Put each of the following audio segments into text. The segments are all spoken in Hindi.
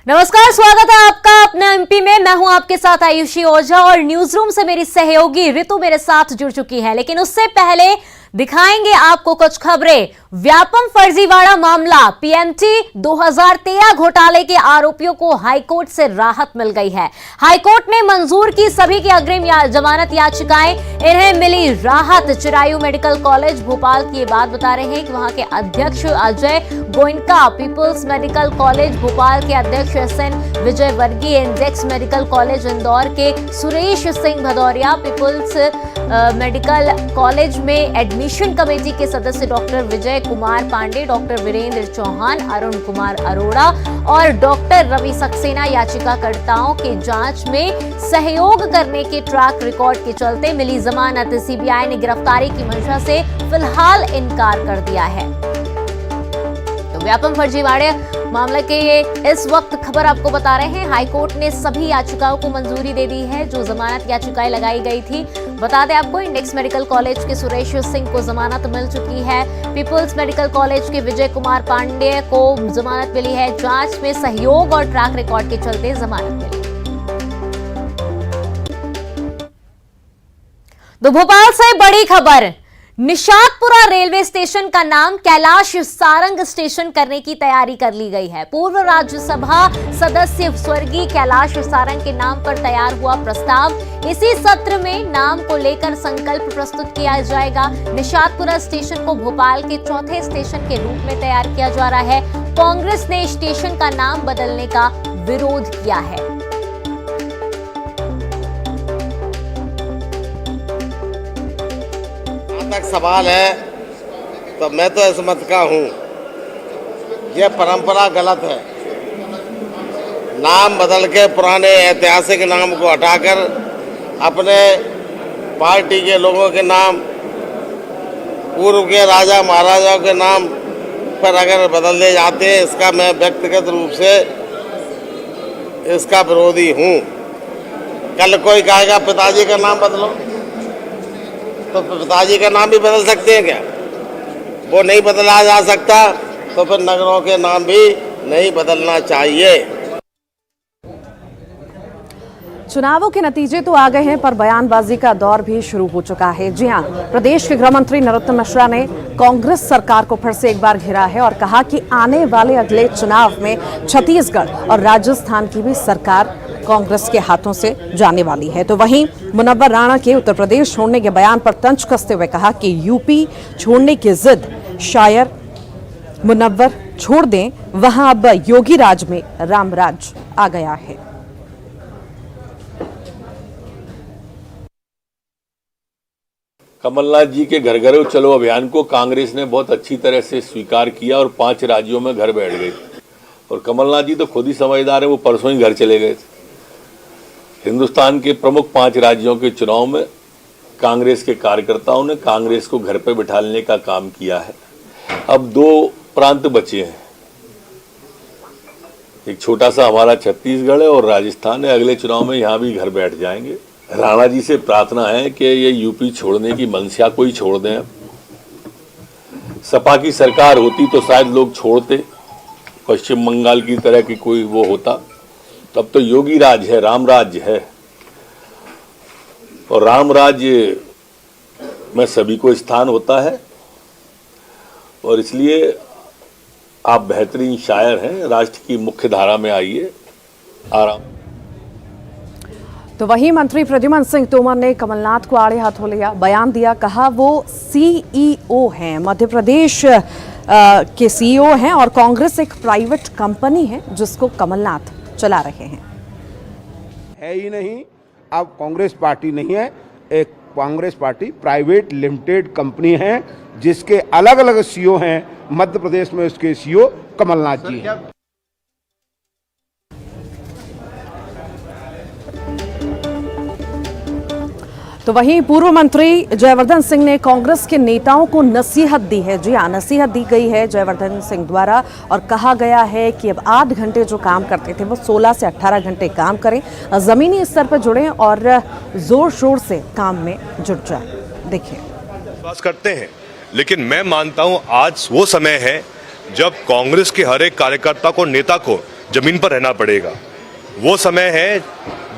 नमस्कार, स्वागत है आपका अपने एमपी में। मैं हूं आपके साथ आयुषी ओझा और न्यूज रूम से मेरी सहयोगी ऋतु मेरे साथ जुड़ चुकी है। लेकिन उससे पहले दिखाएंगे आपको कुछ खबरें। व्यापम फर्जीवाड़ा मामला, पीएमटी 2013 घोटाले के आरोपियों को हाईकोर्ट से राहत मिल गई है। हाईकोर्ट ने मंजूर की सभी की अग्रिम जमानत याचिकाएं, इन्हें मिली राहत। चिरायू मेडिकल कॉलेज भोपाल की ये बात बता रहे हैं कि वहां के अध्यक्ष Ajay Goenka, People's Medical College Bhopal के अध्यक्ष SN विजय वर्गीय, इंडेक्स मेडिकल कॉलेज इंदौर के Suresh Singh Bhadauria, People's Medical College में एडमिशन कमेटी के सदस्य डॉक्टर विजय कुमार पांडे, डॉक्टर वीरेंद्र चौहान, अरुण कुमार अरोड़ा और डॉक्टर रवि सक्सेना याचिकाकर्ताओं के जांच में सहयोग करने के ट्रैक रिकॉर्ड के चलते मिली जमानत। सीबीआई ने गिरफ्तारी की मंशा से फिलहाल इनकार कर दिया है। तो व्यापम फर्जीवाड़े मामले के इस वक्त खबर आपको बता रहे हैं। हाईकोर्ट ने सभी याचिकाओं को मंजूरी दे दी है जो जमानत याचिकाएं लगाई गई थी। बता दें आपको, इंडेक्स मेडिकल कॉलेज के सुरेश सिंह को जमानत मिल चुकी है। पीपल्स मेडिकल कॉलेज के विजय कुमार पांडे को जमानत मिली है। जांच में सहयोग और ट्रैक रिकॉर्ड के चलते जमानत मिली। तो भोपाल से बड़ी खबर, निशातपुरा रेलवे स्टेशन का नाम कैलाश सारंग स्टेशन करने की तैयारी कर ली गई है। पूर्व राज्यसभा सदस्य स्वर्गीय कैलाश सारंग के नाम पर तैयार हुआ प्रस्ताव। इसी सत्र में नाम को लेकर संकल्प प्रस्तुत किया जाएगा। निशातपुरा स्टेशन को भोपाल के चौथे स्टेशन के रूप में तैयार किया जा रहा है। कांग्रेस ने स्टेशन का नाम बदलने का विरोध किया है। तक सवाल है तो मैं तो इस मत का हूँ, यह परंपरा गलत है। नाम बदल के पुराने ऐतिहासिक नाम को हटाकर अपने पार्टी के लोगों के नाम, पूर्व के राजा महाराजाओं के नाम पर अगर बदल दिए जाते हैं, इसका मैं व्यक्तिगत रूप से इसका विरोधी हूँ। कल कोई कहेगा पिताजी का नाम बदलो, तो पिताजी का नाम भी बदल सकते हैं क्या? वो नहीं बदला जा सकता तो फिर नगरों के नाम भी नहीं बदलना चाहिए। चुनावों के नतीजे तो आ गए हैं, पर बयानबाजी का दौर भी शुरू हो चुका है। जी हां, प्रदेश के गृह मंत्री नरोत्तम मिश्रा ने कांग्रेस सरकार को फिर से एक बार घेरा है और कहा कि आने वाले अगले चुनाव में छत्तीसगढ़ और राजस्थान की भी सरकार कांग्रेस के हाथों से जाने वाली है। तो वहीं मुनव्वर राणा के उत्तर प्रदेश छोड़ने के बयान पर तंज कसते हुए कहा कि यूपी छोड़ने की जिद शायर मुनव्वर छोड़ दें, वहां अब योगी राज में रामराज आ गया है। कमलनाथ जी के घर घर चलो अभियान को कांग्रेस ने बहुत अच्छी तरह से स्वीकार किया और 5 राज्यों में घर बैठ गए। और कमलनाथ जी तो खुद ही समझदार है, वो परसों ही घर चले गए थे। हिंदुस्तान के प्रमुख 5 राज्यों के चुनाव में कांग्रेस के कार्यकर्ताओं ने कांग्रेस को घर पर बिठाने का काम किया है। अब 2 प्रांत बचे हैं, एक छोटा सा हमारा छत्तीसगढ़ है और राजस्थान है। अगले चुनाव में यहाँ भी घर बैठ जाएंगे। राणा जी से प्रार्थना है कि ये यूपी छोड़ने की मंशा को ही छोड़ दें। सपा की सरकार होती तो शायद लोग छोड़ते, पश्चिम बंगाल की तरह की कोई वो होता, तब तो योगी राज है, राम राज्य है। और राम राज्य में सभी को स्थान होता है और इसलिए आप बेहतरीन शायर हैं, राष्ट्र की मुख्य धारा में आइए, आराम। तो वहीं मंत्री प्रद्युम्न सिंह तोमर ने कमलनाथ को आड़े हाथों लिया, बयान दिया, कहा वो CEO हैं, मध्य प्रदेश के CEO हैं और कांग्रेस एक प्राइवेट कंपनी है जिसको कमलनाथ चला रहे हैं। है ही नहीं, अब कांग्रेस पार्टी नहीं है, एक Congress party private limited company है जिसके अलग अलग CEO हैं। मध्य प्रदेश में उसके CEO कमलनाथ जी हैं। तो वहीं पूर्व मंत्री जयवर्धन सिंह ने कांग्रेस के नेताओं को नसीहत दी है। जी हां, नसीहत दी गई है जयवर्धन सिंह द्वारा और कहा गया है कि अब 8 घंटे जो काम करते थे वो 16 से 18 घंटे काम करें, जमीनी स्तर पर जुड़ें और जोर शोर से काम में जुट जाए। देखिए, विश्वास करते हैं, लेकिन मैं मानता हूं आज वो समय है जब कांग्रेस के हर एक कार्यकर्ता को, नेता को जमीन पर रहना पड़ेगा। वो समय है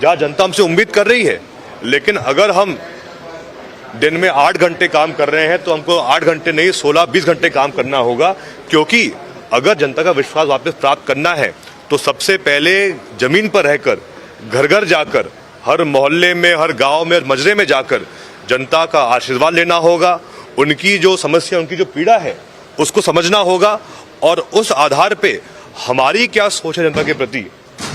जहां जनता हमसे उम्मीद कर रही है, लेकिन अगर हम दिन में 8 घंटे काम कर रहे हैं तो हमको 8 घंटे नहीं 16-20 घंटे काम करना होगा, क्योंकि अगर जनता का विश्वास वापस प्राप्त करना है तो सबसे पहले जमीन पर रहकर, घर घर जाकर, हर मोहल्ले में, हर गांव में, मजरे में जाकर जनता का आशीर्वाद लेना होगा, उनकी जो समस्या, उनकी जो पीड़ा है उसको समझना होगा, और उस आधार पे हमारी क्या सोच है जनता के प्रति।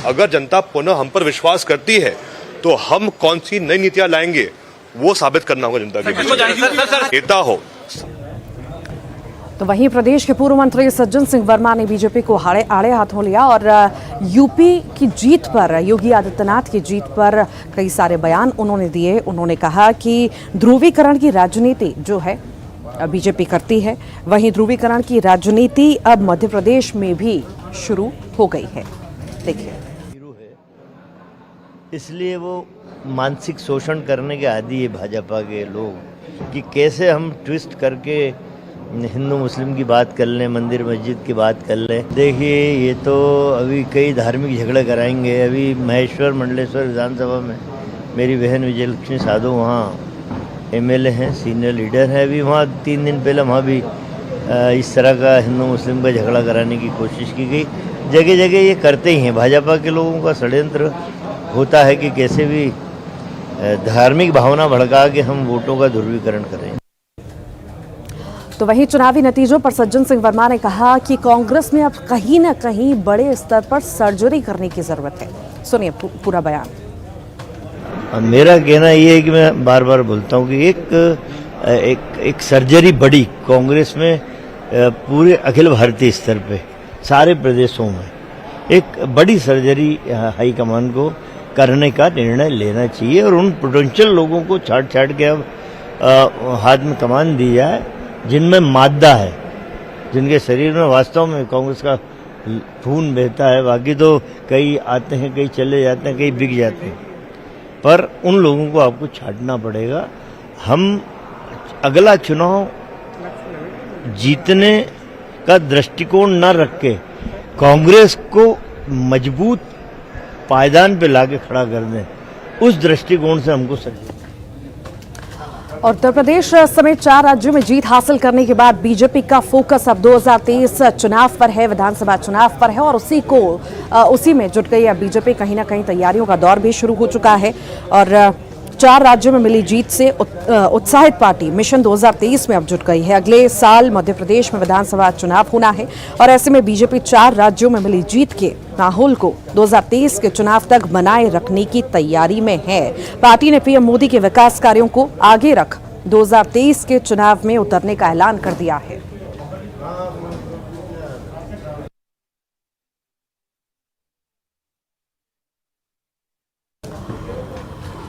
अगर जनता पुनः हम पर विश्वास करती है तो हम कौन सी नई नीतियां लाएंगे वो साबित करना होगा जनता के बीच नेता हो। तो वहीं प्रदेश के पूर्व मंत्री सज्जन सिंह वर्मा ने बीजेपी को आड़े हाथों लिया और यूपी की जीत पर, योगी आदित्यनाथ की जीत पर कई सारे बयान उन्होंने दिए। उन्होंने कहा कि ध्रुवीकरण की राजनीति जो है बीजेपी करती है, वहीं ध्रुवीकरण की राजनीति अब मध्य प्रदेश में भी शुरू हो गई है। देखिए, इसलिए वो मानसिक शोषण करने के आदी है भाजपा के लोग, कि कैसे हम ट्विस्ट करके हिंदू मुस्लिम की बात कर लें, मंदिर मस्जिद की बात कर लें। देखिए, ये तो अभी कई धार्मिक झगड़े कराएंगे। अभी महेश्वर मंडलेश्वर विधानसभा में मेरी बहन विजयलक्ष्मी साधु वहाँ एमएलए हैं, सीनियर लीडर हैं। अभी वहाँ 3 दिन पहले वहाँ भी इस तरह का हिंदू मुस्लिम का झगड़ा कराने की कोशिश की गई। जगह जगह ये करते ही हैं। भाजपा के लोगों का षड्यंत्र होता है कि कैसे भी धार्मिक भावना भड़का के हम वोटों का ध्रुवीकरण करें। तो वहीं चुनावी नतीजों पर सज्जन सिंह वर्मा ने कहा कि कांग्रेस में अब कहीं ना कहीं बड़े स्तर पर सर्जरी करने की जरूरत है। सुनिए पूरा बयान। मेरा कहना यह है कि मैं बार बार बोलता हूं कि एक सर्जरी बड़ी कांग्रेस में, पूरे अखिल भारतीय स्तर पे सारे प्रदेशों में एक बड़ी सर्जरी हाईकमान को करने का निर्णय लेना चाहिए, और उन पोटेंशियल लोगों को छाट के अब हाथ में कमान दी जाए जिनमें मादा है, जिनके शरीर में वास्तव में कांग्रेस का खून बहता है। बाकी तो कई आते हैं, कई चले जाते हैं, कई बिक जाते हैं, पर उन लोगों को आपको छांटना पड़ेगा। हम अगला चुनाव जीतने का दृष्टिकोण न रख के कांग्रेस को मजबूत पायदान पे लाके खड़ा कर दें, उस दृष्टिकोण से हमको सर्जरी। और उत्तर प्रदेश समेत 4 राज्यों में जीत हासिल करने के बाद बीजेपी का फोकस अब 2023 चुनाव पर है, विधानसभा चुनाव पर है, और उसी में जुट गई अब बीजेपी। कहीं ना कहीं तैयारियों का दौर भी शुरू हो चुका है, और 4 राज्यों में मिली जीत से उत्साहित पार्टी मिशन 2023 में अब जुट गई है। अगले साल मध्य प्रदेश में विधानसभा चुनाव होना है, और ऐसे में बीजेपी 4 राज्यों में मिली जीत के माहौल को 2023 के चुनाव तक बनाए रखने की तैयारी में है। पार्टी ने पीएम मोदी के विकास कार्यों को आगे रख 2023 के चुनाव में उतरने का ऐलान कर दिया है।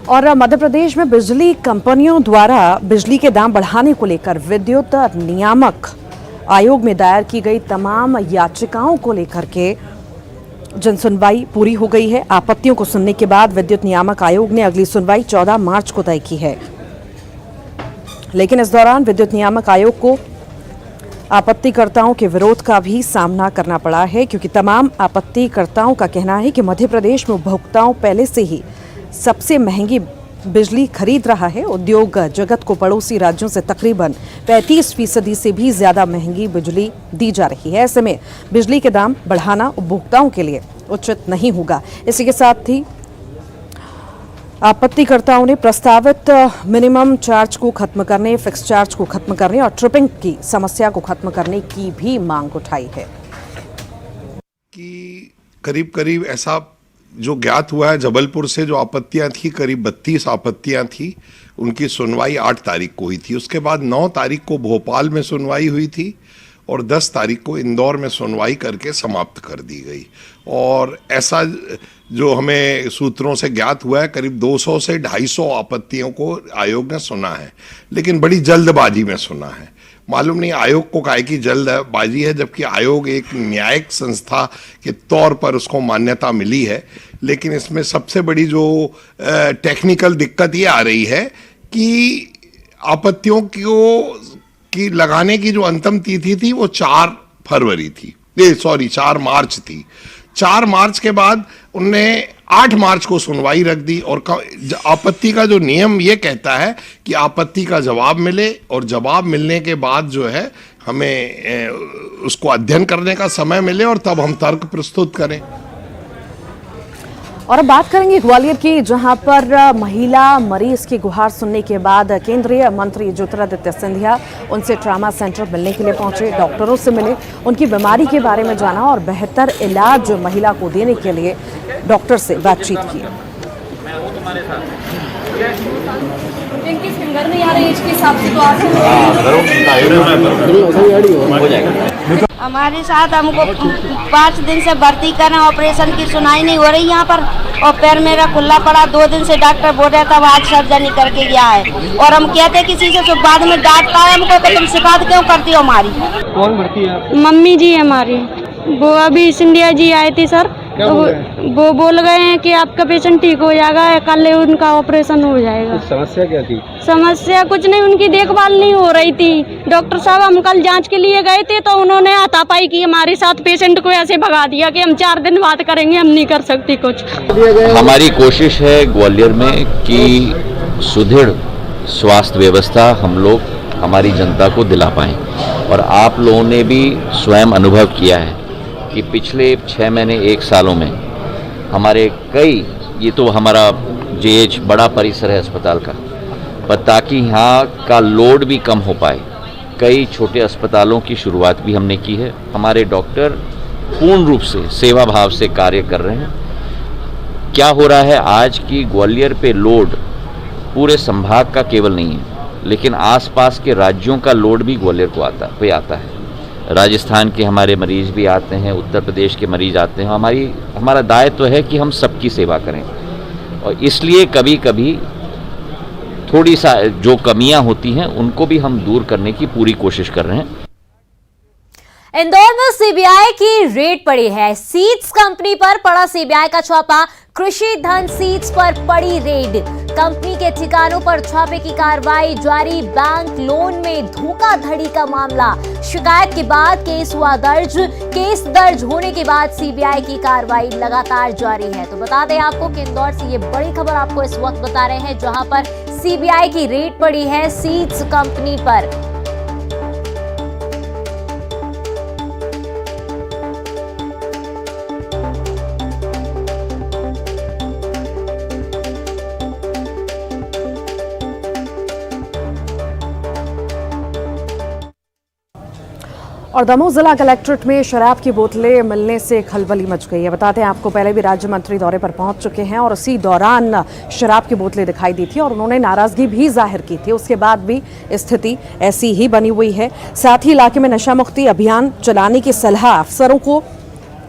और मध्य प्रदेश में बिजली कंपनियों द्वारा बिजली के दाम बढ़ाने को लेकर विद्युत नियामक आयोग में दायर की गई तमाम याचिकाओं को लेकर के जनसुनवाई पूरी हो गई है। आपत्तियों को सुनने के बाद विद्युत नियामक आयोग ने अगली सुनवाई 14 मार्च को तय की है, लेकिन इस दौरान विद्युत नियामक आयोग को आपत्तिकर्ताओं के विरोध का भी सामना करना पड़ा है, क्योंकि तमाम आपत्तिकर्ताओं का कहना है कि मध्य प्रदेश में उपभोक्ताओं पहले से ही सबसे महंगी बिजली खरीद रहा है। उद्योग जगत को पड़ोसी राज्यों से तकरीबन 35% से भी ज्यादा महंगी बिजली दी जा रही है। ऐसे में बिजली के दाम बढ़ाना उपभोक्ताओं के लिए उचित नहीं होगा। इसी के साथ ही आपत्तिकर्ताओं ने प्रस्तावित मिनिमम चार्ज को खत्म करने, फिक्स चार्ज को खत्म करने और ट्रिपिंग की समस्या को खत्म करने की भी मांग उठाई है। कि करीब करीब ऐसा जो ज्ञात हुआ है, जबलपुर से जो आपत्तियां थी, करीब 32 आपत्तियां थी, उनकी सुनवाई 8 तारीख को हुई थी। उसके बाद 9 तारीख को भोपाल में सुनवाई हुई थी, और 10 तारीख को इंदौर में सुनवाई करके समाप्त कर दी गई। और ऐसा जो हमें सूत्रों से ज्ञात हुआ है, करीब 200 से 250 आपत्तियों को आयोग ने सुना है, लेकिन बड़ी जल्दबाजी में सुना है। मालूम नहीं आयोग को काहे की जल्दबाजी है, जबकि आयोग एक न्यायिक संस्था के तौर पर उसको मान्यता मिली है। लेकिन इसमें सबसे बड़ी जो टेक्निकल दिक्कत ये आ रही है कि आपत्तियों की लगाने की जो अंतिम तिथि थी वो 4 फरवरी थी, 4 मार्च थी। 4 मार्च के बाद उनने 8 मार्च को सुनवाई रख दी और आपत्ति का जो नियम ये कहता है कि आपत्ति का जवाब मिले और जवाब मिलने के बाद जो है हमें उसको अध्ययन करने का समय मिले और तब हम तर्क प्रस्तुत करें। और अब बात करेंगे ग्वालियर की, जहां पर महिला मरीज की गुहार सुनने के बाद केंद्रीय मंत्री ज्योतिरादित्य सिंधिया उनसे ट्रामा सेंटर मिलने के लिए पहुंचे, डॉक्टरों से मिले, उनकी बीमारी के बारे में जाना और बेहतर इलाज महिला को देने के लिए डॉक्टर से बातचीत की। इनकी फिंगर नहीं आ रही एज के हिसाब से, तो हमारे साथ हमको 5 दिन से भर्ती करें, ऑपरेशन की सुनाई नहीं हो रही यहाँ पर, और पैर मेरा खुला पड़ा। 2 दिन से डॉक्टर बोल रहा था आज सर्जरी करके गया है, और हम कहते किसी से बाद में डांटता है हमको कि तुम शिकायत क्यों करती हो हमारी। कौन भर्ती है? मम्मी जी हमारी, वो अभी सिंधिया जी आए थे सर, वो बोल गए हैं कि आपका पेशेंट ठीक हो जाएगा, कल उनका ऑपरेशन हो जाएगा। समस्या क्या थी? समस्या कुछ नहीं, उनकी देखभाल नहीं हो रही थी। डॉक्टर साहब हम कल जांच के लिए गए थे तो उन्होंने हाथापाई की हमारे साथ, पेशेंट को ऐसे भगा दिया कि हम 4 दिन बात करेंगे, हम नहीं कर सकती कुछ। हमारी कोशिश है ग्वालियर में कि सुदृढ़ स्वास्थ्य व्यवस्था हम लोग हमारी जनता को दिला पाएं, और आप लोगों ने भी स्वयं अनुभव किया है कि पिछले 6 महीने 1 सालों में हमारे कई, ये तो हमारा जेएच बड़ा परिसर है अस्पताल का, पर ताकि यहाँ का लोड भी कम हो पाए कई छोटे अस्पतालों की शुरुआत भी हमने की है। हमारे डॉक्टर पूर्ण रूप से सेवा भाव से कार्य कर रहे हैं। क्या हो रहा है आज की ग्वालियर पे लोड पूरे संभाग का केवल नहीं है, लेकिन आसपास के राज्यों का लोड भी ग्वालियर को आता है। राजस्थान के हमारे मरीज भी आते हैं, उत्तर प्रदेश के मरीज आते हैं। हमारा दायित्व है कि हम सबकी सेवा करें, और इसलिए कभी कभी थोड़ी सा जो कमियां होती हैं उनको भी हम दूर करने की पूरी कोशिश कर रहे हैं। इंदौर में सीबीआई की रेड पड़ी है। सीड्स कंपनी पर पड़ा सीबीआई का छापा, कृषि धन सीड्स पर पड़ी रेड, कंपनी के ठिकानों पर छापे की कार्रवाई जारी। बैंक लोन में धोखाधड़ी का मामला, शिकायत के बाद केस हुआ दर्ज। केस दर्ज होने के बाद सीबीआई की कार्रवाई लगातार जारी है। तो बता दें आपको कि इंदौर से ये बड़ी खबर आपको इस वक्त बता रहे हैं, जहां पर सीबीआई की रेड पड़ी है सीड्स कंपनी पर। और दमोह जिला कलेक्ट्रेट में शराब की बोतलें मिलने से खलबली मच गई है। बताते हैं आपको, पहले भी राज्य मंत्री दौरे पर पहुंच चुके हैं और उसी दौरान शराब की बोतलें दिखाई दी थी और उन्होंने नाराजगी भी जाहिर की थी। उसके बाद भी स्थिति ऐसी ही बनी हुई है। साथ ही इलाके में नशा मुक्ति अभियान चलाने की सलाह अफसरों को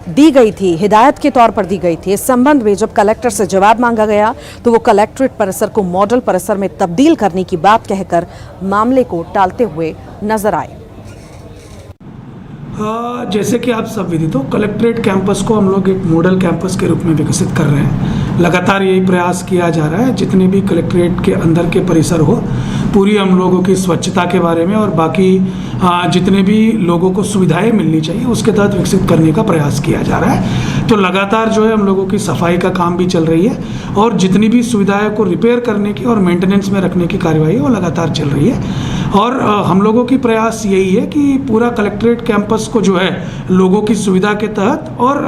दी गई थी, हिदायत के तौर पर दी गई थी। इस संबंध में जब कलेक्टर से जवाब मांगा गया तो वो कलेक्ट्रेट परिसर को मॉडल परिसर में तब्दील करने की बात कहकर मामले को टालते हुए नजर आए। जैसे कि आप सब विदित हो, कलेक्ट्रेट कैंपस को हम लोग एक मॉडल कैंपस के रूप में विकसित कर रहे हैं। लगातार यही प्रयास किया जा रहा है, जितने भी कलेक्ट्रेट के अंदर के परिसर हो, पूरी हम लोगों की स्वच्छता के बारे में और बाकी जितने भी लोगों को सुविधाएं मिलनी चाहिए उसके तहत विकसित करने का प्रयास किया जा रहा है। तो लगातार जो है हम लोगों की सफाई का काम भी चल रही है, और जितनी भी सुविधाएं को रिपेयर करने की और मेंटेनेंस में रखने की कार्यवाही वो लगातार चल रही है। और हम लोगों की प्रयास यही है कि पूरा कलेक्ट्रेट कैंपस को जो है लोगों की सुविधा के तहत और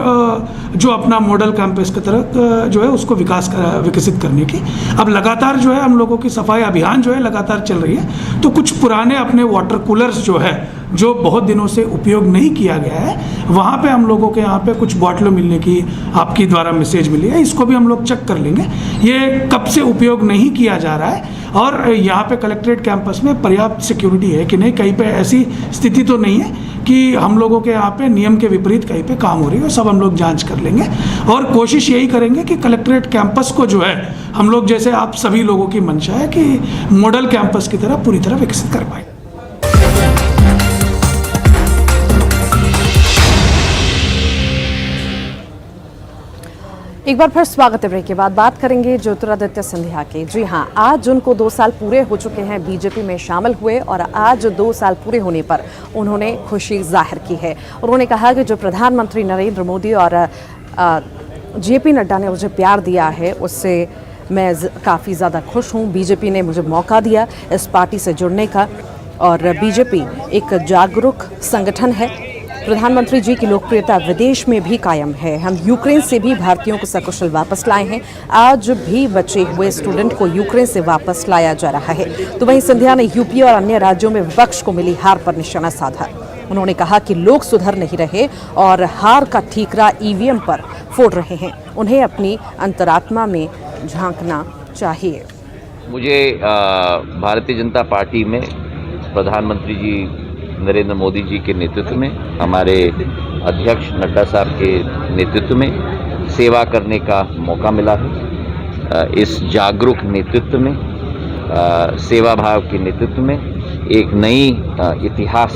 जो अपना मॉडल कैंपस के तरह जो है उसको विकसित करने की अब लगातार जो है हम लोगों की सफाई अभियान जो है लगातार चल रही है। तो कुछ पुराने अपने वाटर कूलर्स जो है जो बहुत दिनों से उपयोग नहीं किया गया है, वहाँ पे हम लोगों के यहाँ पे कुछ बॉटलों मिलने की आपकी द्वारा मैसेज मिली है, इसको भी हम लोग चेक कर लेंगे ये कब से उपयोग नहीं किया जा रहा है और यहाँ पे कलेक्ट्रेट कैंपस में पर्याप्त सिक्योरिटी है कि नहीं, कहीं पे ऐसी स्थिति तो नहीं है कि हम लोगों के यहाँ पे नियम के विपरीत कहीं पे काम हो रही है। सब हम लोग जांच कर लेंगे और कोशिश यही करेंगे कि कलेक्ट्रेट कैंपस को जो है हम लोग, जैसे आप सभी लोगों की मंशा है कि मॉडल कैंपस की तरह पूरी तरह विकसित कर पाए। एक बार फिर स्वागत है। ब्रेक के बाद बात करेंगे ज्योतिरादित्य सिंधिया के। जी हां, आज उनको 2 साल पूरे हो चुके हैं, बीजेपी में शामिल हुए और आज 2 साल पूरे होने पर उन्होंने खुशी जाहिर की है। उन्होंने कहा कि जो प्रधानमंत्री नरेंद्र मोदी और जेपी नड्डा ने मुझे प्यार दिया है, उससे मैं काफ़ी ज़्यादा खुश हूँ। बीजेपी ने मुझे मौका दिया इस पार्टी से जुड़ने का और बीजेपी एक जागरूक संगठन है। प्रधानमंत्री जी की लोकप्रियता विदेश में भी कायम है। हम यूक्रेन से भी भारतीयों को सकुशल वापस लाए हैं। आज भी बचे हुए स्टूडेंट को यूक्रेन से वापस लाया जा रहा है। तो वहीं सिंधिया ने यूपी और अन्य राज्यों में विपक्ष को मिली हार पर निशाना साधा। उन्होंने कहा कि लोग सुधर नहीं रहे और हार का ठीकरा ईवीएम पर फोड़ रहे हैं। उन्हें अपनी अंतरात्मा में झांकना चाहिए। मुझे भारतीय जनता पार्टी में प्रधानमंत्री जी नरेंद्र मोदी जी के नेतृत्व में, हमारे अध्यक्ष नड्डा साहब के नेतृत्व में सेवा करने का मौका मिला है। इस जागरूक नेतृत्व में, सेवा भाव के नेतृत्व में एक नई इतिहास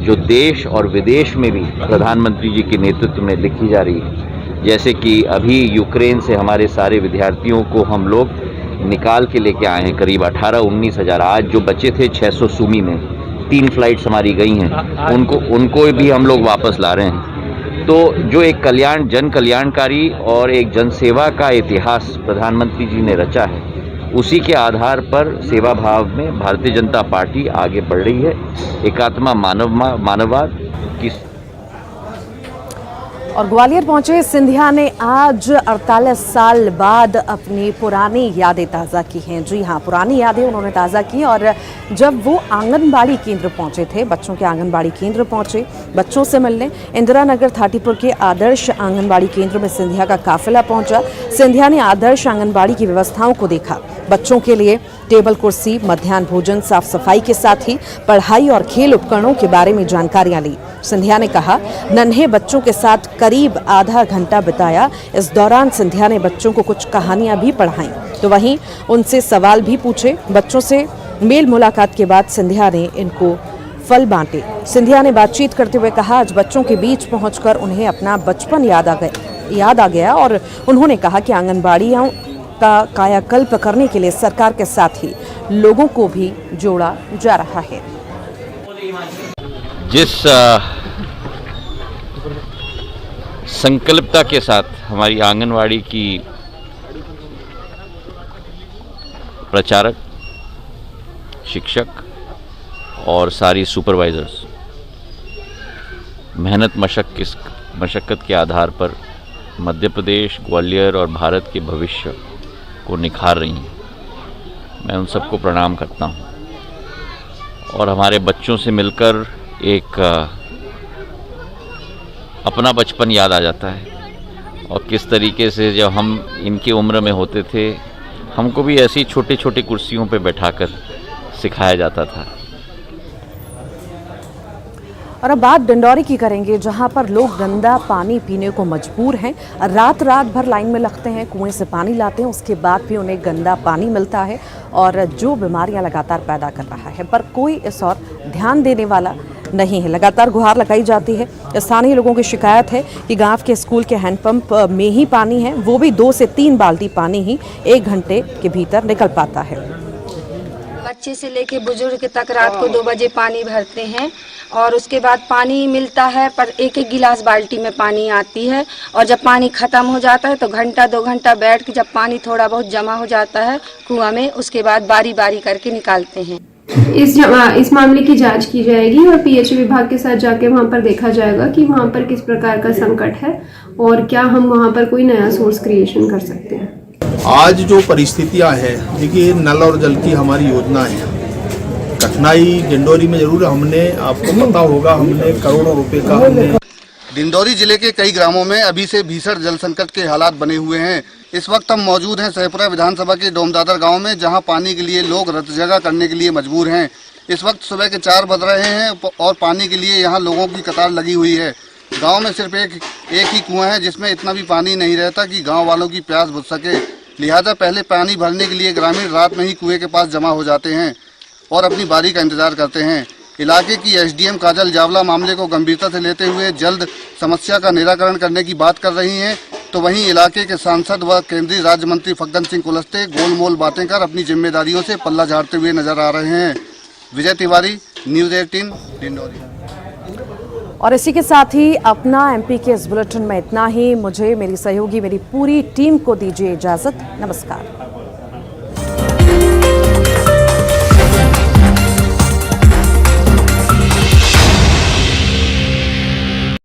जो देश और विदेश में भी प्रधानमंत्री जी के नेतृत्व में लिखी जा रही है। जैसे कि अभी यूक्रेन से हमारे सारे विद्यार्थियों को हम लोग निकाल के लेके आए हैं, करीब 18-19 हज़ार। आज जो बच्चे थे 600 सुमी में 3 फ्लाइट्स हमारी गई हैं, उनको भी हम लोग वापस ला रहे हैं। तो जो एक जन कल्याणकारी और एक जनसेवा का इतिहास प्रधानमंत्री जी ने रचा है, उसी के आधार पर सेवा भाव में भारतीय जनता पार्टी आगे बढ़ रही है। एकात्मा मानववाद की। और ग्वालियर पहुंचे सिंधिया ने आज 48 साल बाद अपनी पुरानी यादें ताज़ा की हैं। जी हाँ, पुरानी यादें उन्होंने ताज़ा की। और जब वो आंगनबाड़ी केंद्र पहुंचे थे, बच्चों के आंगनबाड़ी केंद्र पहुंचे बच्चों से मिलने, इंदिरा नगर थाटीपुर के आदर्श आंगनबाड़ी केंद्र में सिंधिया का काफिला पहुंचा। सिंधिया ने आदर्श आंगनबाड़ी की व्यवस्थाओं को देखा। बच्चों के लिए टेबल कुर्सी, मध्याह्न भोजन, साफ सफाई के साथ ही पढ़ाई और खेल उपकरणों के बारे में जानकारियां ली। सिंधिया ने कहा, नन्हे बच्चों के साथ करीब आधा घंटा बिताया। इस दौरान सिंधिया ने बच्चों को कुछ कहानियां भी पढ़ाईं, तो वहीं उनसे सवाल भी पूछे। बच्चों से मेल मुलाकात के बाद सिंधिया ने इनको फल बांटे। सिंधिया ने बातचीत करते हुए कहा, आज बच्चों के बीच पहुंचकर उन्हें अपना बचपन याद आ गया और उन्होंने कहा कि आंगनबाड़ियों का कायाकल्प करने के लिए सरकार के साथ ही लोगों को भी जोड़ा जा रहा है। जिस संकल्पता के साथ हमारी आंगनवाड़ी की प्रचारक, शिक्षक और सारी सुपरवाइजर्स मेहनत मशक्क़त के आधार पर मध्य प्रदेश, ग्वालियर और भारत के भविष्य को निखार रही हैं, मैं उन सबको प्रणाम करता हूं। और हमारे बच्चों से मिलकर एक अपना बचपन याद आ जाता है और किस तरीके से जब हम इनकी उम्र में होते थे, हमको भी ऐसी छोटे छोटे कुर्सियों पे बैठाकर सिखाया जाता था। और अब बात डिंडौरी की करेंगे, जहां पर लोग गंदा पानी पीने को मजबूर हैं। रात भर लाइन में लगते हैं, कुएं से पानी लाते हैं, उसके बाद भी उन्हें गंदा पानी मिलता है और जो बीमारियां लगातार पैदा कर रहा है, पर कोई इस और ध्यान देने वाला नहीं है। लगातार गुहार लगाई जाती है। स्थानीय लोगों की शिकायत है कि गांव के स्कूल के हैंडपंप में ही पानी है, वो भी 2 से 3 बाल्टी पानी ही 1 घंटे के भीतर निकल पाता है। बच्चे से लेके बुजुर्ग तक रात को 2 बजे पानी भरते हैं और उसके बाद पानी मिलता है, पर 1-1 गिलास बाल्टी में पानी आती है। और जब पानी खत्म हो जाता है तो घंटा 2 घंटा बैठ के जब पानी थोड़ा बहुत जमा हो जाता है कुआं में, उसके बाद बारी बारी करके निकालते हैं। इस मामले की जांच की जाएगी और पीएचई विभाग के साथ जाके वहां पर देखा जाएगा कि वहां पर किस प्रकार का संकट है और क्या हम वहां पर कोई नया सोर्स क्रिएशन कर सकते हैं। आज जो परिस्थितियां हैं, देखिए नल और जल की हमारी योजना है। कठिनाई डिंडौरी में जरूर हमने, आपको पता होगा, हमने करोड़ों रुपए का डिंडौरी जिले के कई ग्रामों में अभी से भीषण जल संकट के हालात बने हुए हैं। इस वक्त हम मौजूद हैं सहपुरा विधानसभा के डोमदादर गांव में, जहां पानी के लिए लोग रत जगह करने के लिए मजबूर हैं। इस वक्त सुबह के 4 बज रहे हैं और पानी के लिए यहां लोगों की कतार लगी हुई है। गांव में सिर्फ एक ही कुआं है जिसमें इतना भी पानी नहीं रहता कि गांव वालों की प्यास बुझ सके। लिहाजा पहले पानी भरने के लिए ग्रामीण रात में ही कुएं के पास जमा हो जाते हैं और अपनी बारी का इंतजार करते हैं। इलाके की एसडीएम काजल जावला मामले को गंभीरता से लेते हुए जल्द समस्या का निराकरण करने की बात कर रही हैं, तो वहीं इलाके के सांसद व केंद्रीय राज्य मंत्री फग्गन सिंह कुलस्ते गोलमोल बातें कर अपनी जिम्मेदारियों से पल्ला झाड़ते हुए नजर आ रहे हैं। विजय तिवारी, न्यूज़ 18, डिंडौरी। और इसी के साथ ही अपना एमपी के इस बुलेटिन में इतना ही। मुझे, मेरी सहयोगी, मेरी पूरी टीम को दीजिए इजाजत। नमस्कार।